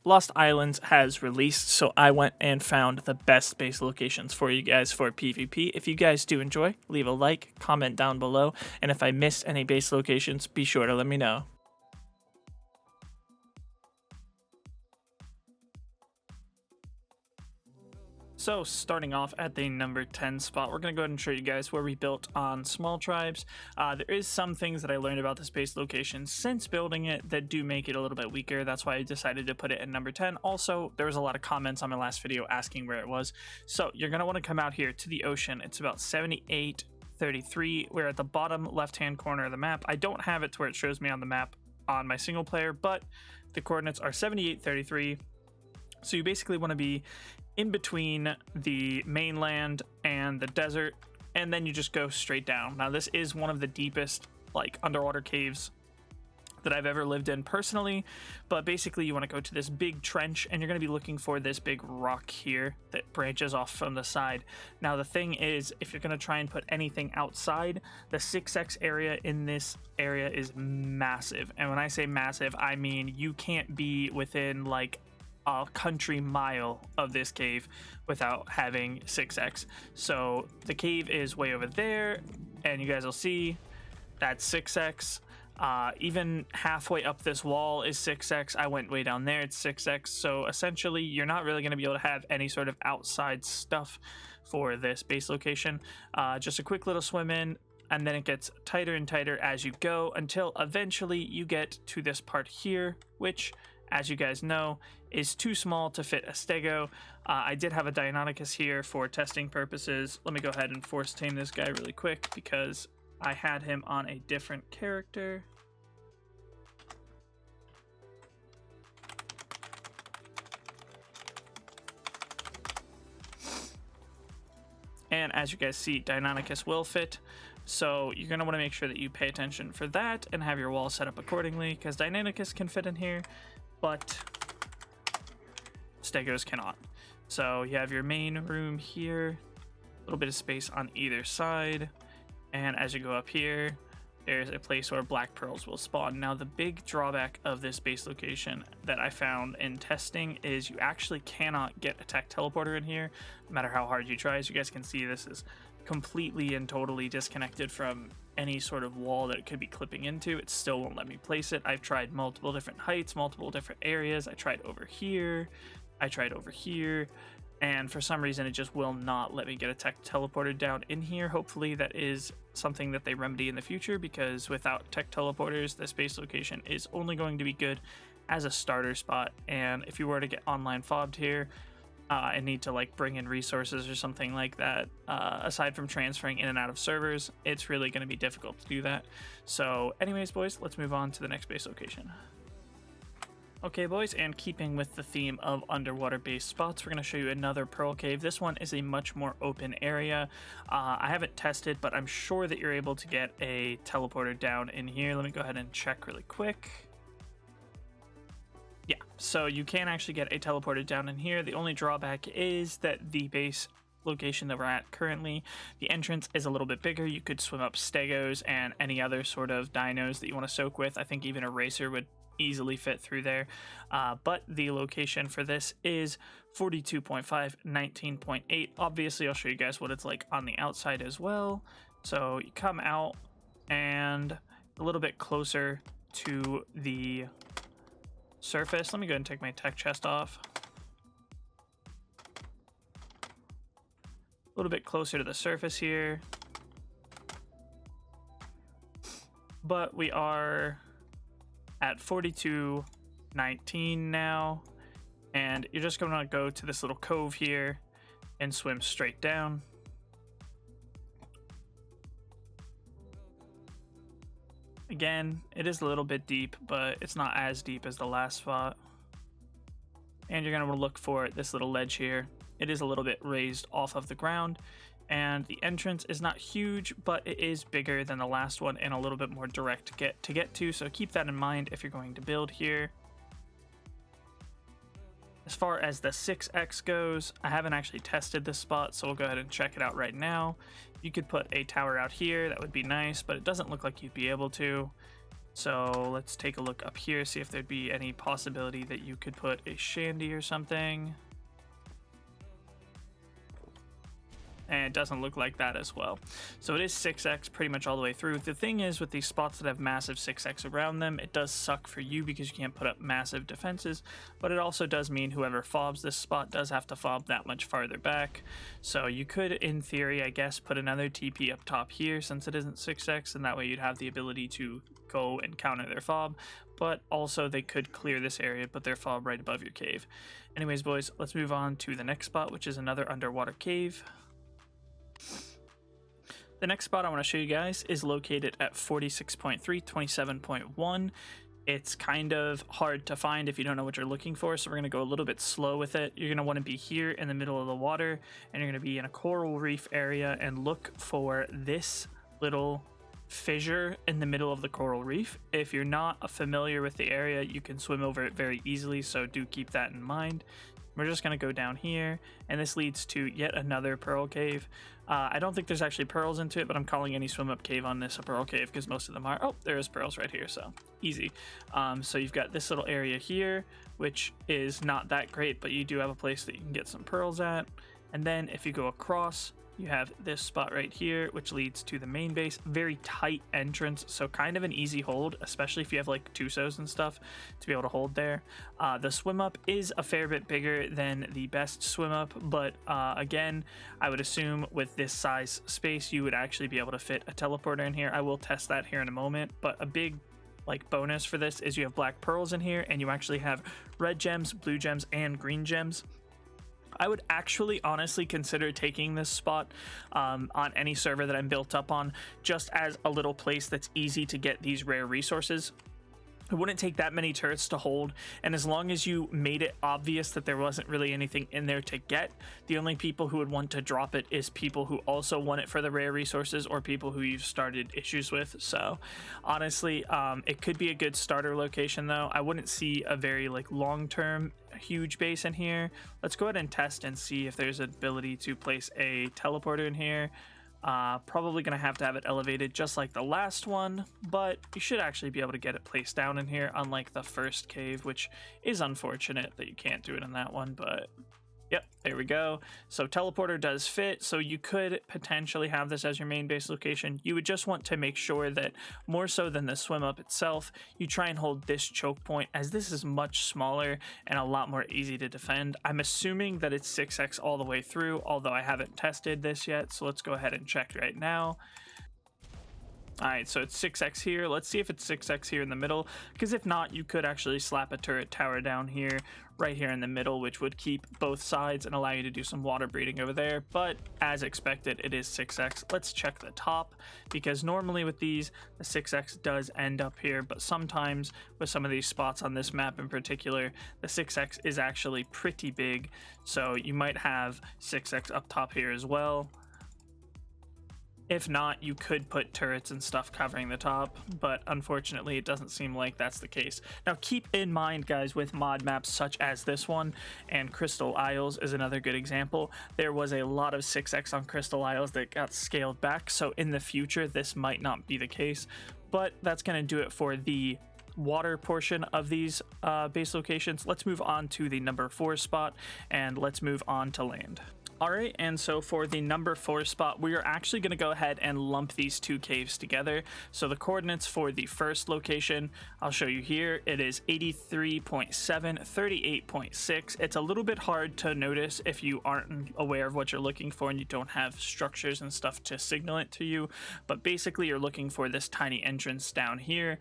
Lost Islands has released, so I went and found the best base locations for you guys for PvP. If you guys do enjoy, leave a like, comment down below, and if I missed any base locations, be sure to let me know. So starting off at the number 10 spot, we're going to go ahead and show you guys where we built on small tribes. There is some things that I learned about this base location since building it that do make it a little bit weaker. That's why I decided to put it at number 10. Also, there was a lot of comments on my last video asking where it was. So you're going to want to come out here to the ocean. It's about 7833. We're at the bottom left-hand corner of the map. I don't have it to where it shows me on the map on my single player, but the coordinates are 7833. So you basically want to be in between the mainland and the desert, and then you just go straight down. Now this is one of the deepest like underwater caves that I've ever lived in personally, but basically you want to go to this big trench and you're going to be looking for this big rock here that branches off from the side. Now the thing is, if you're going to try and put anything outside, the 6x area in this area is massive, and when I say massive, I mean you can't be within like a country mile of this cave without having 6x. So the cave is way over there, and you guys will see that's 6x. Even halfway up this wall is 6x. I went way down there, it's 6x. So essentially you're not really going to be able to have any sort of outside stuff for this base location. Just a quick little swim in, and then it gets tighter and tighter as you go until eventually you get to this part here, which, as you guys know, is too small to fit a stego. I did have a Deinonychus here for testing purposes. Let me go ahead and force tame this guy really quick because I had him on a different character. And as you guys see, Deinonychus will fit. So you're going to want to make sure that you pay attention for that and have your wall set up accordingly, because Deinonychus can fit in here, but stegos cannot. So you have your main room here, a little bit of space on either side, and as you go up here, there's a place where black pearls will spawn. Now the big drawback of this base location that I found in testing is you actually cannot get a tech teleporter in here, no matter how hard you try. As you guys can see, this is completely and totally disconnected from any sort of wall that it could be clipping into. It still won't let me place it. I've tried multiple different heights, multiple different areas. I tried over here, I tried over here, and for some reason it just will not let me get a tech teleporter down in here. Hopefully that is something that they remedy in the future, because without tech teleporters, this base location is only going to be good as a starter spot. And if you were to get online fobbed here and need to like bring in resources or something like that, aside from transferring in and out of servers, it's really going to be difficult to do that. So anyways, boys, let's move on to the next base location. Okay, boys, and keeping with the theme of underwater based spots, we're going to show you another pearl cave. This one is a much more open area. I haven't tested, but I'm sure that you're able to get a teleporter down in here. Let me go ahead and check really quick. Yeah, so you can actually get a teleporter down in here. The only drawback is that the base location that we're at currently, the entrance is a little bit bigger. You could swim up stegos and any other sort of dinos that you want to soak with. I think even a racer would easily fit through there, but the location for this is 42.5, 19.8. Obviously I'll show you guys what it's like on the outside as well. So you come out and a little bit closer to the surface. Let me go ahead and take my tech chest off. A little bit closer to the surface here, but we are at 42.19 now, and you're just going to go to this little cove here and swim straight down. Again, it is a little bit deep, but it's not as deep as the last spot. And you're going to want to look for this little ledge here. It is a little bit raised off of the ground, and the entrance is not huge, but it is bigger than the last one and a little bit more direct to get to, so keep that in mind if you're going to build here. As far as the 6x goes, I haven't actually tested this spot, so we'll go ahead and check it out right now. You could put a tower out here, that would be nice, but it doesn't look like you'd be able to. So let's take a look up here, see if there'd be any possibility that you could put a shanty or something. And it doesn't look like that as well. So it is 6x pretty much all the way through. The thing is, with these spots that have massive 6x around them, it does suck for you because you can't put up massive defenses, but it also does mean whoever fobs this spot does have to fob that much farther back. So you could, in theory, I guess, put another TP up top here since it isn't 6x, and that way you'd have the ability to go and counter their fob, but also they could clear this area, put their fob right above your cave. Anyways, boys, let's move on to the next spot, which is another underwater cave. The next spot I want to show you guys is located at 46.3, 27.1. It's kind of hard to find if you don't know what you're looking for, so we're going to go a little bit slow with it. You're going to want to be here in the middle of the water, and you're going to be in a coral reef area and look for this little fissure in the middle of the coral reef. If you're not familiar with the area, you can swim over it very easily, so do keep that in mind. We're just going to go down here, and this leads to yet another pearl cave. I don't think there's actually pearls into it, but I'm calling any swim up cave on this a pearl cave because most of them are. Oh, there is pearls right here, so easy. So you've got this little area here, which is not that great, but you do have a place that you can get some pearls at. And then if you go across, you have this spot right here, which leads to the main base. Very tight entrance, so kind of an easy hold, especially if you have like Tusos and stuff to be able to hold there. The swim up is a fair bit bigger than the best swim up, but again, I would assume with this size space, you would actually be able to fit a teleporter in here. I will test that here in a moment, but a big like bonus for this is you have black pearls in here, and you actually have red gems, blue gems, and green gems. I would actually honestly consider taking this spot on any server that I'm built up on, just as a little place that's easy to get these rare resources. It wouldn't take that many turrets to hold, and as long as you made it obvious that there wasn't really anything in there to get, the only people who would want to drop it is people who also want it for the rare resources or people who you've started issues with. So honestly, it could be a good starter location though. I wouldn't see a very like long-term huge base in here. Let's go ahead and test and see if there's an ability to place a teleporter in here. Probably gonna have to have it elevated just like the last one, but you should actually be able to get it placed down in here, unlike the first cave, which is unfortunate that you can't do it in that one. But yep, there we go. So teleporter does fit, so you could potentially have this as your main base location. You would just want to make sure that more so than the swim up itself, you try and hold this choke point, as this is much smaller and a lot more easy to defend. I'm assuming that it's 6x all the way through, although I haven't tested this yet, so let's go ahead and check right now. All right, so it's 6x here. Let's see if it's 6x here in the middle, because if not, you could actually slap a turret tower down here, right here in the middle, which would keep both sides and allow you to do some water breeding over there. But as expected, it is 6x. Let's check the top, because normally with these, the 6x does end up here, but sometimes with some of these spots on this map in particular, the 6x is actually pretty big. So you might have 6x up top here as well. If not, you could put turrets and stuff covering the top, but unfortunately it doesn't seem like that's the case. Now keep in mind, guys, with mod maps such as this one, and Crystal Isles is another good example, there was a lot of 6x on Crystal Isles that got scaled back, so in the future this might not be the case, but that's going to do it for the water portion of these base locations. Let's move on to the number 4 spot, and let's move on to land. All right, and so for the number 4 spot, we are actually going to go ahead and lump these two caves together. So the coordinates for the first location, I'll show you here. It is 83.7, 38.6. It's a little bit hard to notice if you aren't aware of what you're looking for and you don't have structures and stuff to signal it to you. But basically, you're looking for this tiny entrance down here.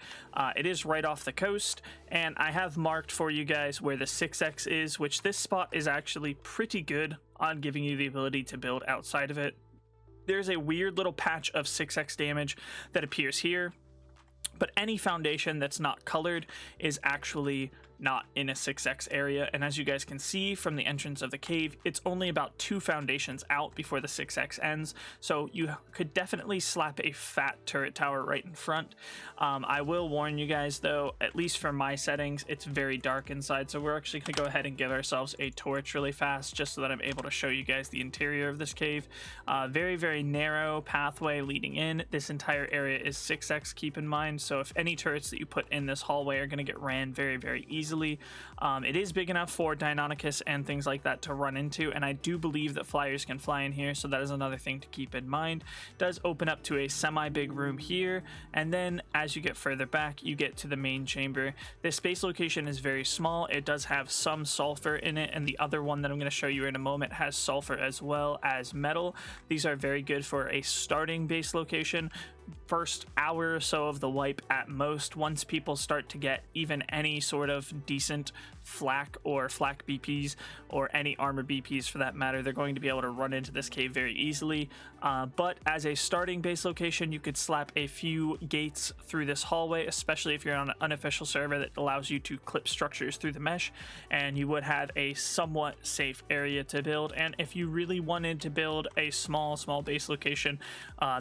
It is right off the coast, and I have marked for you guys where the 6x is, which this spot is actually pretty good on giving you the ability to build outside of it. There's a weird little patch of 6x damage that appears here, but any foundation that's not colored is actually not in a 6x area. And as you guys can see from the entrance of the cave, it's only about 2 foundations out before the 6x ends, so you could definitely slap a fat turret tower right in front. I will warn you guys though, at least for my settings, it's very dark inside, so we're actually gonna go ahead and give ourselves a torch really fast just so that I'm able to show you guys the interior of this cave. Very narrow pathway leading in. This entire area is 6x, keep in mind, so if any turrets that you put in this hallway are going to get ran very easily. It is big enough for Deinonychus and things like that to run into, and I do believe that flyers can fly in here, so that is another thing to keep in mind. It does open up to a semi-big room here, and then as you get further back, you get to the main chamber. This space location is very small. It does have some sulfur in it, and the other one that I'm going to show you in a moment has sulfur as well as metal. These are very good for a starting base location. First hour or so of the wipe at most. Once people start to get even any sort of decent flak or flak BPs, or any armor BPs for that matter, they're going to be able to run into this cave very easily. But as a starting base location, you could slap a few gates through this hallway, especially if you're on an unofficial server that allows you to clip structures through the mesh, and you would have a somewhat safe area to build. And if you really wanted to build a small base location,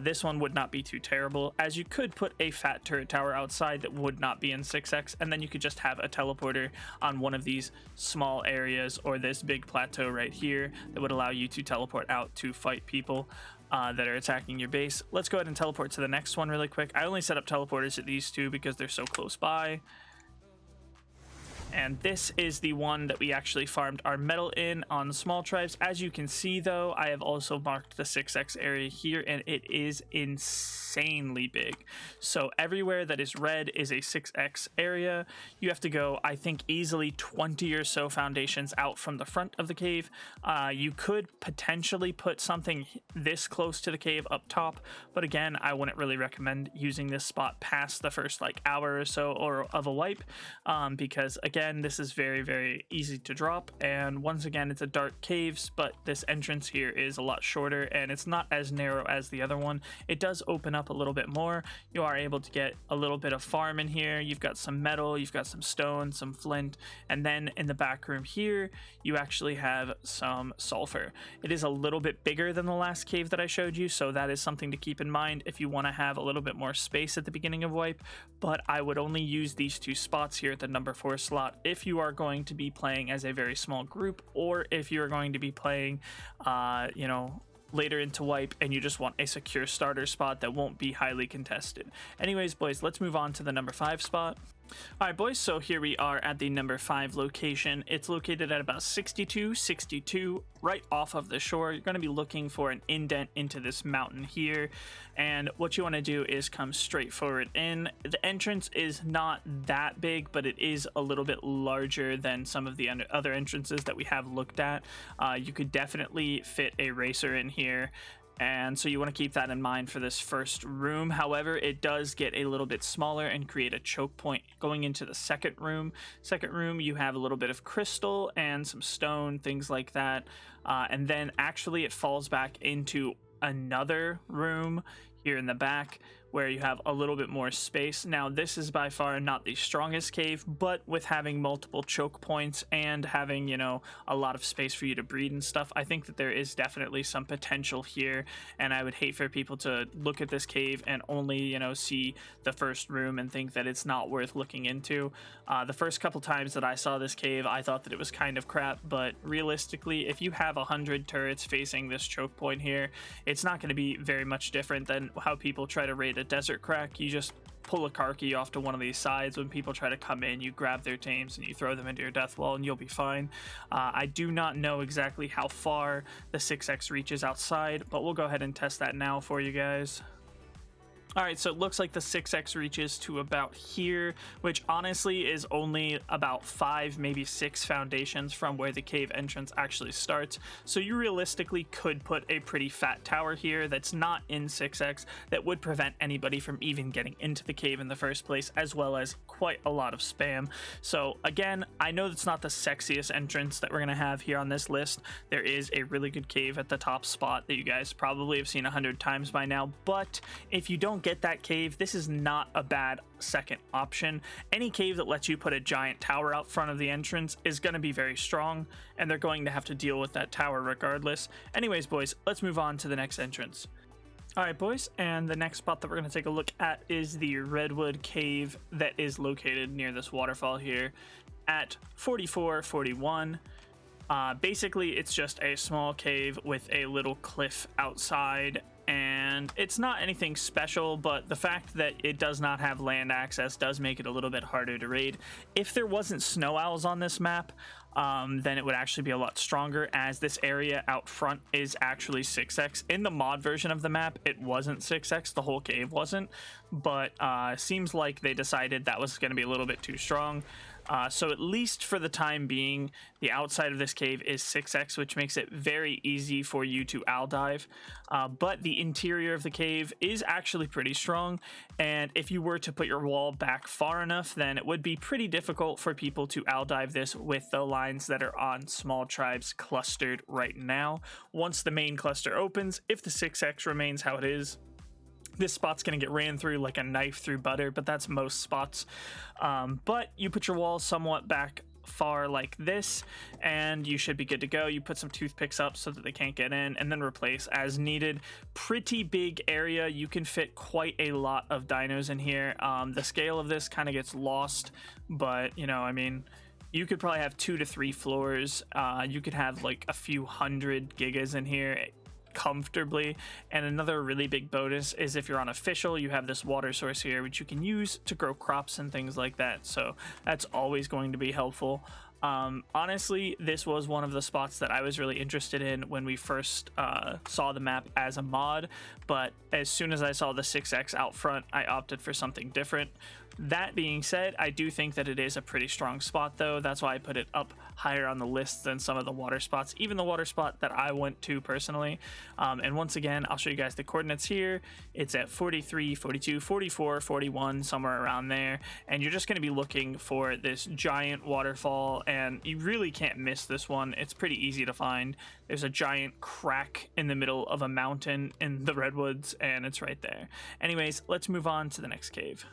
this one would not be too terrible, as you could put a fat turret tower outside that would not be in 6x, and then you could just have a teleporter on one of these small areas, or this big plateau right here that would allow you to teleport out to fight people that are attacking your base. Let's go ahead and teleport to the next one really quick. I only set up teleporters at these two because they're so close by. And this is the one that we actually farmed our metal in on the small tribes. As you can see though, I have also marked the 6x area here, and it is insanely big. So everywhere that is red is a 6x area. You have to go, I think, easily 20 or so foundations out from the front of the cave. You could potentially put something this close to the cave up top, but again, I wouldn't really recommend using this spot past the first like hour or so of a wipe, because again, this is very easy to drop, and once again, it's a dark caves, but this entrance here is a lot shorter and it's not as narrow as the other one. It does open up a little bit more. You are able to get a little bit of farm in here. You've got some metal, you've got some stone, some flint, and then in the back room here you actually have some sulfur. It is a little bit bigger than the last cave that I showed you, so that is something to keep in mind if you want to have a little bit more space at the beginning of wipe, but I would only use these 2 spots here at the number 4 slot if you are going to be playing as a very small group, or if you're going to be playing you know, later into wipe and you just want a secure starter spot that won't be highly contested. Anyways, boys, let's move on to the number 5 spot. Alright boys, so here we are at the number 5 location. It's located at about 62 right off of the shore. You're going to be looking for an indent into this mountain here, and what you want to do is come straight forward in. The entrance is not that big, but it is a little bit larger than some of the other entrances that we have looked at. You could definitely fit a racer in here, and so you want to keep that in mind for this first room. However, it does get a little bit smaller and create a choke point going into the second room. You have a little bit of crystal and some stone, things like that, and then actually it falls back into another room here in the back where you have a little bit more space. Now, this is by far not the strongest cave, but with having multiple choke points and having, you know, a lot of space for you to breed and stuff, I think that there is definitely some potential here, and I would hate for people to look at this cave and only, you know, see the first room and think that it's not worth looking into. The first couple times that I saw this cave, I thought that it was kind of crap, but realistically, if you have 100 turrets facing this choke point here, it's not going to be very much different than how people try to raid a desert crack. You just pull a car key off to one of these sides. When people try to come in, you grab their tames and you throw them into your death wall and you'll be fine. I do not know exactly how far the 6x reaches outside, but we'll go ahead and test that now for you guys. Alright, so it looks like the 6x reaches to about here, which honestly is only about 5, maybe 6 foundations from where the cave entrance actually starts. So you realistically could put a pretty fat tower here that's not in 6x that would prevent anybody from even getting into the cave in the first place, as well as quite a lot of spam. So again, I know that's not the sexiest entrance that we're going to have here on this list. There is a really good cave at the top spot that you guys probably have seen 100 times by now, but if you don't get that cave, this is not a bad second option. Any cave that lets you put a giant tower out front of the entrance is going to be very strong, and they're going to have to deal with that tower regardless. Anyways, boys, let's move on to the next entrance. Alright, boys, and the next spot that we're going to take a look at is the Redwood cave that is located near this waterfall here at 4441. Basically, it's just a small cave with a little cliff outside, and it's not anything special, but the fact that it does not have land access does make it a little bit harder to raid. If there wasn't snow owls on this map, then it would actually be a lot stronger, as this area out front is actually 6x. In the mod version of the map, it wasn't 6x, the whole cave wasn't, but seems like they decided that was going to be a little bit too strong. So at least for the time being, the outside of this cave is 6x, which makes it very easy for you to owl dive. But the interior of the cave is actually pretty strong, and if you were to put your wall back far enough, then it would be pretty difficult for people to owl dive this with the lines that are on small tribes clustered right now. Once the main cluster opens, if the 6x remains how it is, this spot's going to get ran through like a knife through butter, but that's most spots. But you put your wall somewhat back far like this, and you should be good to go. You put some toothpicks up so that they can't get in, and then replace as needed. Pretty big area. You can fit quite a lot of dinos in here. The scale of this kind of gets lost, but, you know, I mean, you could probably have 2 to 3 floors. You could have like a few hundred gigas in here comfortably. And another really big bonus is if you're on official, you have this water source here which you can use to grow crops and things like that, so that's always going to be helpful. Honestly, this was one of the spots that I was really interested in when we first saw the map as a mod, but as soon as I saw the 6x out front, I opted for something different. That being said, I do think that it is a pretty strong spot though. That's why I put it up higher on the list than some of the water spots, even the water spot that I went to personally. And once again, I'll show you guys the coordinates here. It's at 43, 42, 44, 41, somewhere around there. And you're just going to be looking for this giant waterfall, and you really can't miss this one. It's pretty easy to find. There's a giant crack in the middle of a mountain in the Redwoods, and it's right there. Anyways, let's move on to the next cave.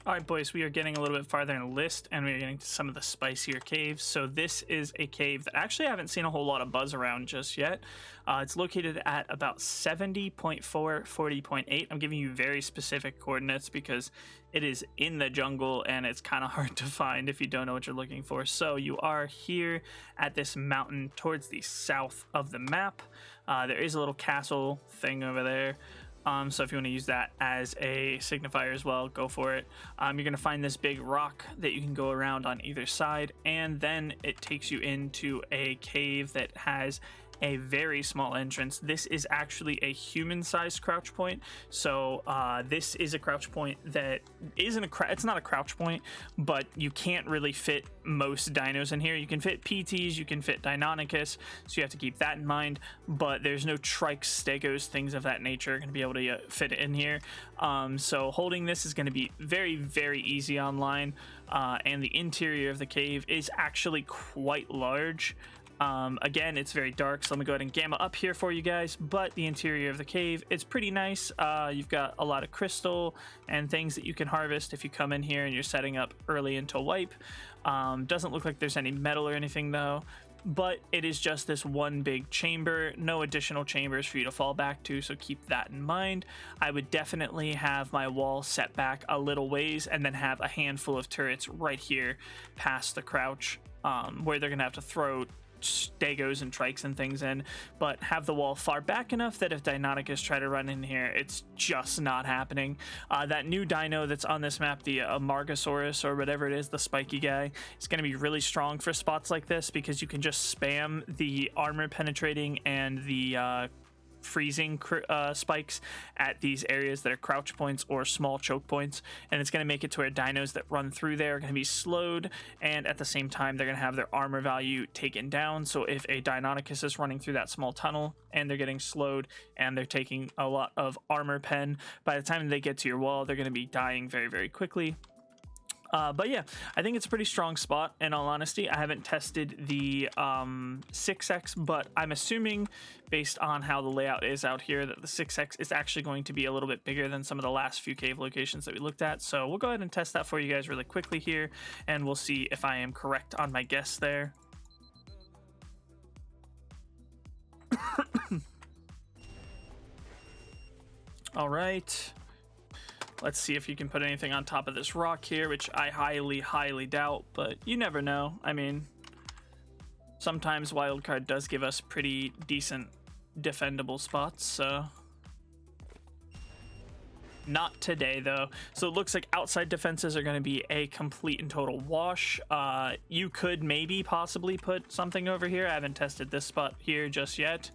Alright, boys, we are getting a little bit farther in the list, and we are getting to some of the spicier caves. So this is a cave that actually I haven't seen a whole lot of buzz around just yet. It's located at about 70.4, 40.8. I'm giving you very specific coordinates because it is in the jungle, and it's kind of hard to find if you don't know what you're looking for. So you are here at this mountain towards the south of the map. There is a little castle thing over there. So if you want to use that as a signifier as well, go for it. You're going to find this big rock that you can go around on either side, and then it takes you into a cave that has a very small entrance. This is actually a human-sized crouch point. So this is a crouch point that isn't it's not a crouch point, but you can't really fit most dinos in here. You can fit PTs, you can fit Deinonychus, so you have to keep that in mind, but there's no trikes, stegos, things of that nature going to be able to fit in here. So holding this is going to be very, very easy online, and the interior of the cave is actually quite large. Again, it's very dark, so let me go ahead and gamma up here for you guys, but the interior of the cave, it's pretty nice. You've got a lot of crystal and things that you can harvest if you come in here and you're setting up early into wipe. Doesn't look like there's any metal or anything though, but it is just this one big chamber, no additional chambers for you to fall back to, so keep that in mind. I would definitely have my wall set back a little ways and then have a handful of turrets right here past the crouch, where they're gonna have to throw stegos and trikes and things in, but have the wall far back enough that if Deinonychus try to run in here, it's just not happening. That new dino that's on this map, the Amargasaurus or whatever it is, the spiky guy, is going to be really strong for spots like this because you can just spam the armor penetrating and the freezing spikes at these areas that are crouch points or small choke points, and it's going to make it to where dinos that run through there are going to be slowed, and at the same time they're going to have their armor value taken down. So if a Deinonychus is running through that small tunnel and they're getting slowed and they're taking a lot of armor pen, by the time they get to your wall they're going to be dying very, very quickly. But yeah, I think it's a pretty strong spot. In all honesty, I haven't tested the 6x, but I'm assuming based on how the layout is out here that the 6x is actually going to be a little bit bigger than some of the last few cave locations that we looked at. So we'll go ahead and test that for you guys really quickly here, and we'll see if I am correct on my guess there. All right. Let's see if you can put anything on top of this rock here, which I highly doubt, but you never know. I mean, sometimes wildcard does give us pretty decent defendable spots, so... Not today, though. So it looks like outside defenses are going to be a complete and total wash. You could maybe possibly put something over here. I haven't tested this spot here just yet,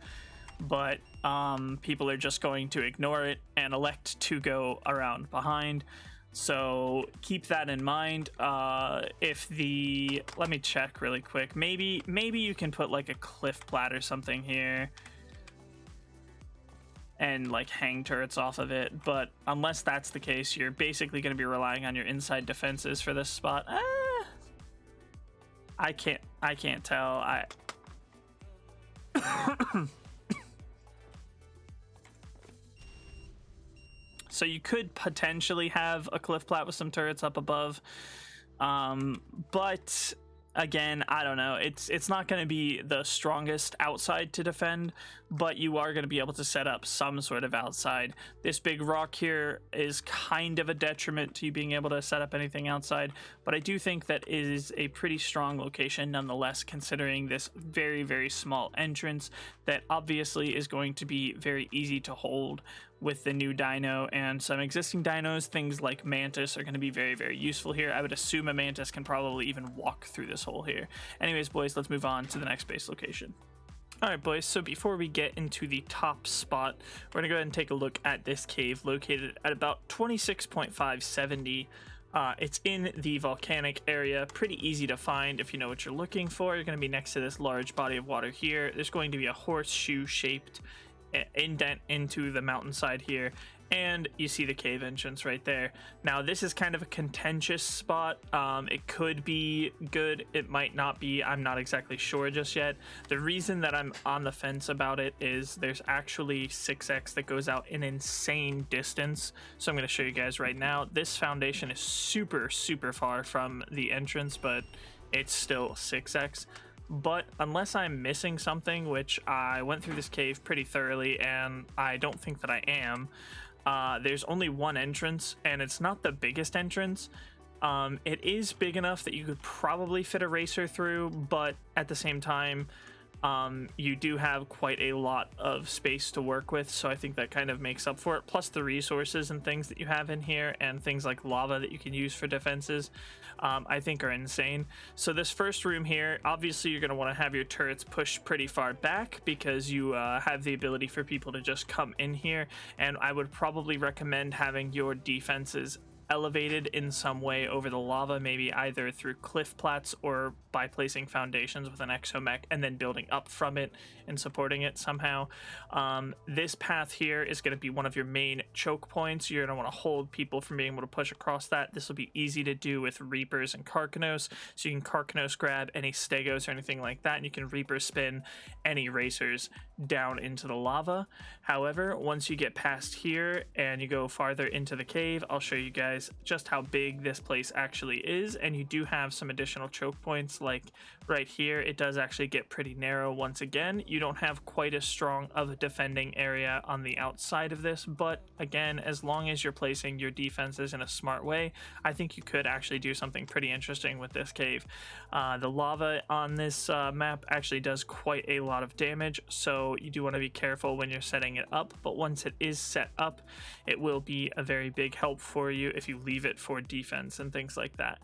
but people are just going to ignore it and elect to go around behind. So keep that in mind. Let me check really quick. Maybe you can put like a cliff plat or something here and like hang turrets off of it, but unless that's the case, you're basically going to be relying on your inside defenses for this spot. I can't tell. So you could potentially have a cliff plat with some turrets up above, but again, I don't know. It's not going to be the strongest outside to defend, but you are going to be able to set up some sort of outside. This big rock here is kind of a detriment to you being able to set up anything outside, but I do think that it is a pretty strong location nonetheless, considering this very small entrance that obviously is going to be very easy to hold with the new dino and some existing dinos. Things like Mantis are going to be very useful here. I would assume a Mantis can probably even walk through this hole here. Anyways, boys, let's move on to the next base location. All right, boys, so before we get into the top spot, we're gonna go ahead and take a look at this cave located at about 26.570. It's in the volcanic area, pretty easy to find if you know what you're looking for. You're gonna be next to this large body of water here. There's going to be a horseshoe shaped indent into the mountainside here, and you see the cave entrance right there. Now this is kind of a contentious spot. It could be good, it might not be. I'm not exactly sure just yet. The reason that I'm on the fence about it is there's actually 6x that goes out an insane distance, so I'm going to show you guys right now. This foundation is super far from the entrance, but it's still 6x. But unless I'm missing something, which I went through this cave pretty thoroughly and I don't think that I am, there's only one entrance, and it's not the biggest entrance. It is big enough that you could probably fit a racer through, but at the same time, you do have quite a lot of space to work with, so I think that kind of makes up for it. Plus the resources and things that you have in here, and things like lava that you can use for defenses, I think are insane. So this first room here, obviously you're going to want to have your turrets pushed pretty far back because you have the ability for people to just come in here, and I would probably recommend having your defenses elevated in some way over the lava, maybe either through cliff plats or by placing foundations with an exomech and then building up from it and supporting it somehow. This path here is going to be one of your main choke points. You're going to want to hold people from being able to push across that. This will be easy to do with Reapers and Karkanos, so you can Karkanos grab any Stegos or anything like that, and you can Reaper spin any racers down into the lava. However, once you get past here and you go farther into the cave, I'll show you guys just how big this place actually is, and you do have some additional choke points. Like right here, it does actually get pretty narrow. Once again, you don't have quite as strong of a defending area on the outside of this, but again, as long as you're placing your defenses in a smart way, I think you could actually do something pretty interesting with this cave. The lava on this map actually does quite a lot of damage, so you do want to be careful when you're setting it up, but once it is set up, it will be a very big help for you if you leave it for defense and things like that.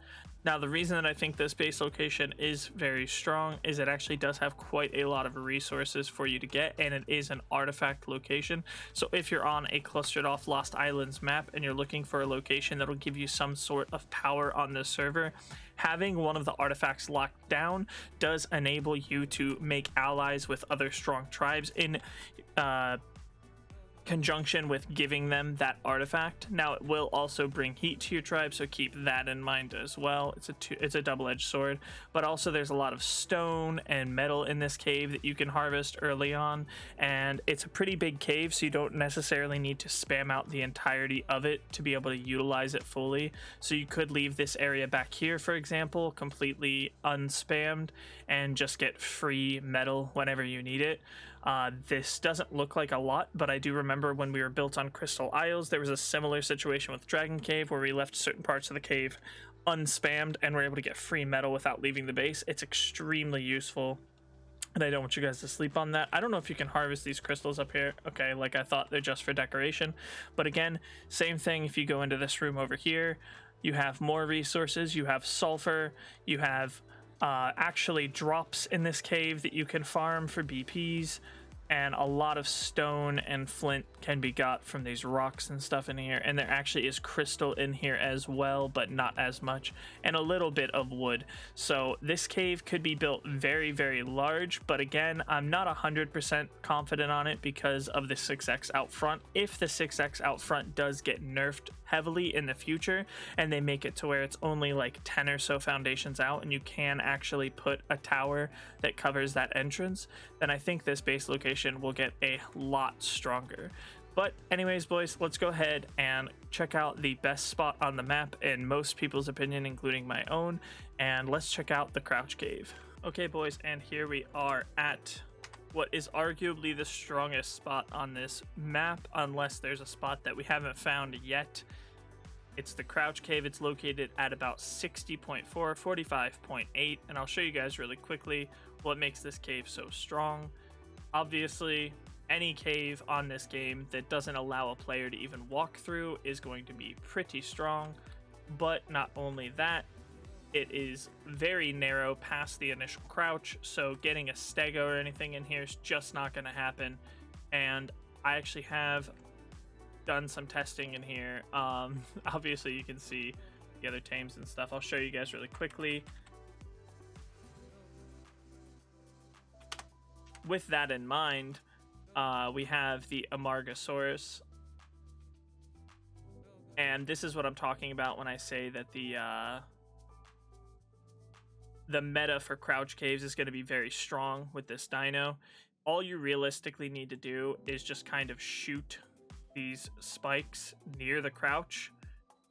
Now, the reason that I think this base location is very strong is it actually does have quite a lot of resources for you to get, and it is an artifact location. So if you're on a clustered off Lost Islands map and you're looking for a location that'll give you some sort of power on this server, having one of the artifacts locked down does enable you to make allies with other strong tribes in conjunction with giving them that artifact. Now it will also bring heat to your tribe, so keep that in mind as well. It's a double-edged sword, but also there's a lot of stone and metal in this cave that you can harvest early on, and it's a pretty big cave, so you don't necessarily need to spam out the entirety of it to be able to utilize it fully. So you could leave this area back here, for example, completely unspammed and just get free metal whenever you need it. This doesn't look like a lot, but I do remember when we were built on Crystal Isles, there was a similar situation with Dragon Cave where we left certain parts of the cave unspammed and were able to get free metal without leaving the base. It's extremely useful, and I don't want you guys to sleep on that. I don't know if you can harvest these crystals up here. Okay, like I thought, they're just for decoration. But again, same thing if you go into this room over here. You have more resources. You have sulfur. You have actually drops in this cave that you can farm for BPs, and a lot of stone and flint can be got from these rocks and stuff in here, and there actually is crystal in here as well, but not as much, and a little bit of wood. So this cave could be built very, very large, but again, I'm not 100% confident on it because of the 6x out front. If the 6x out front does get nerfed heavily in the future and they make it to where it's only like 10 or so foundations out and you can actually put a tower that covers that entrance, then I think this base location will get a lot stronger. But anyways, boys, let's go ahead and check out the best spot on the map in most people's opinion, including my own, and let's check out the Crouch Cave. Okay, boys, and here we are at what is arguably the strongest spot on this map, unless there's a spot that we haven't found yet. It's the Crouch Cave. It's located at about 60.4, 45.8, and I'll show you guys really quickly what makes this cave so strong. Obviously, any cave on this game that doesn't allow a player to even walk through is going to be pretty strong, but not only that, it is very narrow past the initial crouch, so getting a stego or anything in here is just not going to happen. And I actually have done some testing in here. Obviously you can see the other tames and stuff. I'll show you guys really quickly. With that in mind, we have the Amargasaurus, and this is what I'm talking about when I say that the meta for Crouch Caves is going to be very strong with this dino. All you realistically need to do is just kind of shoot these spikes near the crouch,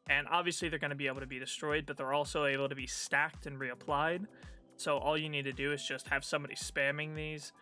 and obviously they're going to be able to be destroyed, but they're also able to be stacked and reapplied. So all you need to do is just have somebody spamming these,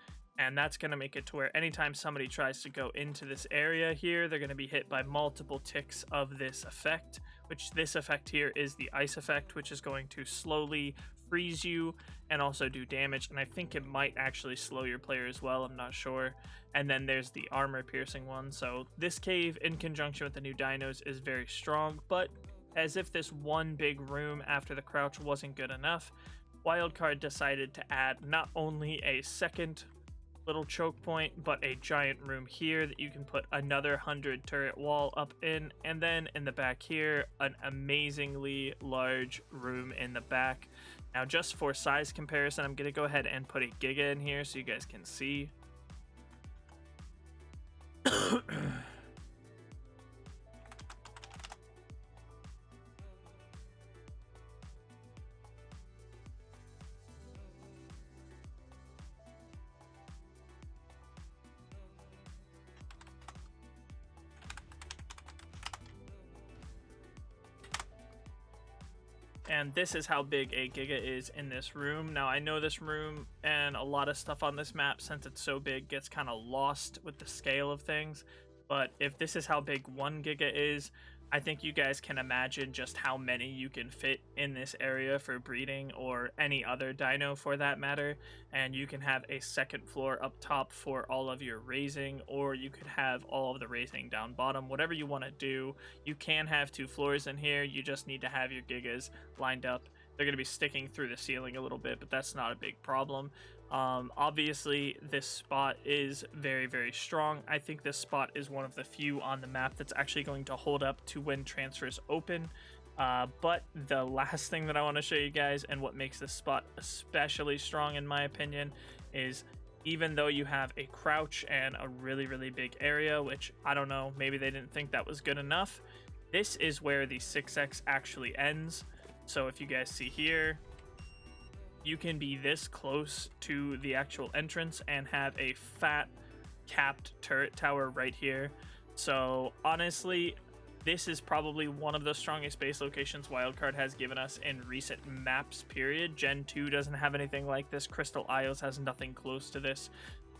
and that's going to make it to where anytime somebody tries to go into this area here, they're going to be hit by multiple ticks of this effect, which this effect here is the ice effect, which is going to slowly freeze you and also do damage, and I think it might actually slow your player as well, I'm not sure. And then there's the armor piercing one. So this cave in conjunction with the new dinos is very strong, but as if this one big room after the crouch wasn't good enough, Wildcard decided to add not only a second little choke point, but a giant room here that you can put another 100 turret wall up in, and then in the back here, an amazingly large room in the back. Now, just for size comparison, I'm going to go ahead and put a giga in here so you guys can see. And this is how big a giga is in this room. Now, I know this room and a lot of stuff on this map, since it's so big, gets kind of lost with the scale of things. But if this is how big 1 giga is, I think you guys can imagine just how many you can fit in this area for breeding, or any other dino for that matter. And you can have a second floor up top for all of your raising, or you could have all of the raising down bottom, whatever you want to do. You can have 2 floors in here, you just need to have your gigas lined up. They're going to be sticking through the ceiling a little bit, but that's not a big problem. Obviously this spot is very, very strong. I think this spot is one of the few on the map that's actually going to hold up to when transfers open. But the last thing that I want to show you guys, and what makes this spot especially strong in my opinion, is even though you have a crouch and a really big area, which I don't know, maybe they didn't think that was good enough. This is where the 6x actually ends. So if you guys see here, you can be this close to the actual entrance and have a fat capped turret tower right here. So honestly, this is probably one of the strongest base locations Wildcard has given us in recent maps, period. Gen 2 doesn't have anything like this. Crystal Isles has nothing close to this.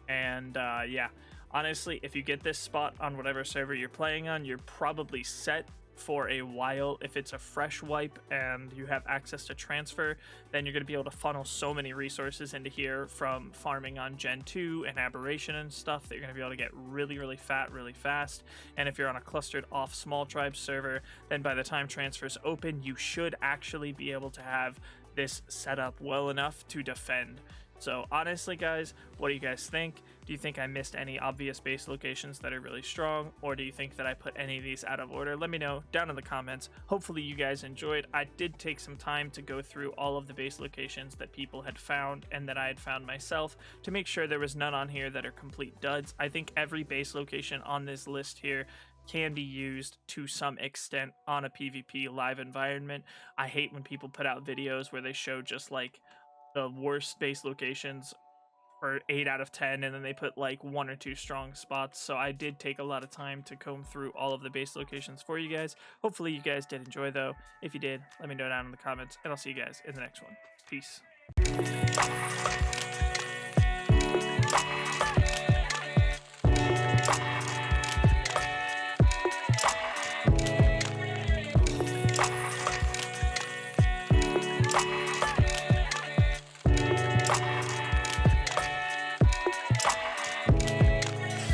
And yeah, honestly, if you get this spot on whatever server you're playing on, you're probably set for a while. If it's a fresh wipe and you have access to transfer, then you're going to be able to funnel so many resources into here from farming on Gen 2 and Aberration and stuff that you're going to be able to get really fat really fast. And if you're on a clustered off small tribe server, then by the time transfers open, you should actually be able to have this set up well enough to defend. So honestly, guys, what do you guys think? Do you think I missed any obvious base locations that are really strong, or do you think that I put any of these out of order? Let me know down in the comments. Hopefully you guys enjoyed. I did take some time to go through all of the base locations that people had found and that I had found myself to make sure there was none on here that are complete duds. I think every base location on this list here can be used to some extent on a PvP live environment. I hate when people put out videos where they show just like the worst base locations for 8 out of 10, and then they put like 1 or 2 strong spots. So I did take a lot of time to comb through all of the base locations for you guys. Hopefully you guys did enjoy though. If you did, let me know down in the comments, and I'll see you guys in the next one. Peace.